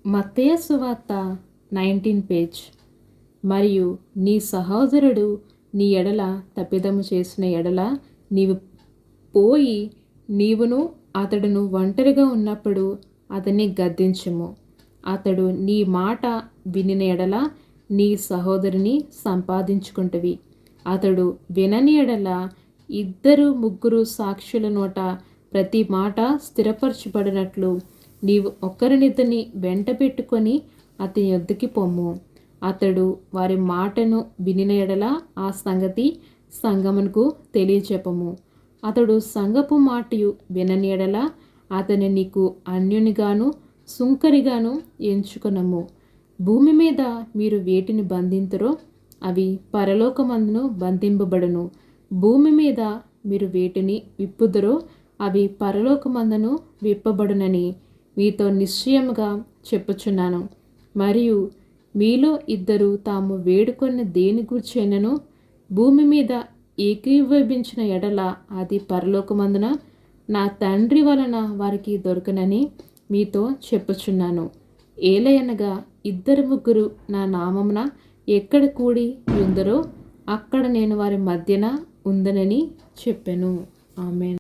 మత్తయి సువార్త 19 పేజ్. మరియు నీ సహోదరుడు నీ ఎడల తప్పిదము చేసిన ఎడల నీవు పోయి నీవును అతడును ఒంటరిగా ఉన్నప్పుడు అతన్ని గద్దించుము. అతడు నీ మాట వినిన ఎడల నీ సహోదరుని సంపాదించుకుంటవి. అతడు వినని ఎడల 2-3 సాక్షుల నోట ప్రతి మాట స్థిరపరచబడినట్లు నీవు ఒకరినిద్దరిని వెంట పెట్టుకొని అతని యొద్దకి పొమ్ము. అతడు వారి మాటను వినిన ఎడల ఆ సంగతి సంఘమునకు తెలియచెప్పము. అతడు సంఘపు మాటయు వినని ఎడల అతని నీకు అన్యునిగాను సుంకరిగాను ఎంచుకొనము. భూమి మీద మీరు వేటిని బంధింతురో అవి పరలోకమందును బంధింపబడును. భూమి మీద మీరు వేటిని విప్పుదురో అవి పరలోకమందును విప్పబడునని మీతో నిశ్చయముగా చెప్పుచున్నాను. మరియు మీలో 2 తాము వేడుకొన్న దేని గూర్చైనను భూమి మీద ఏకీభవించిన ఎడల అది పరలోకమందున నా తండ్రి వలన వారికి దొరకనని మీతో చెప్పుచున్నాను. ఏలయనగా 2-3 నా నామమున ఎక్కడ కూడి ఉందరో అక్కడ నేను వారి మధ్యన ఉందనని చెప్పెను. ఆమేన్.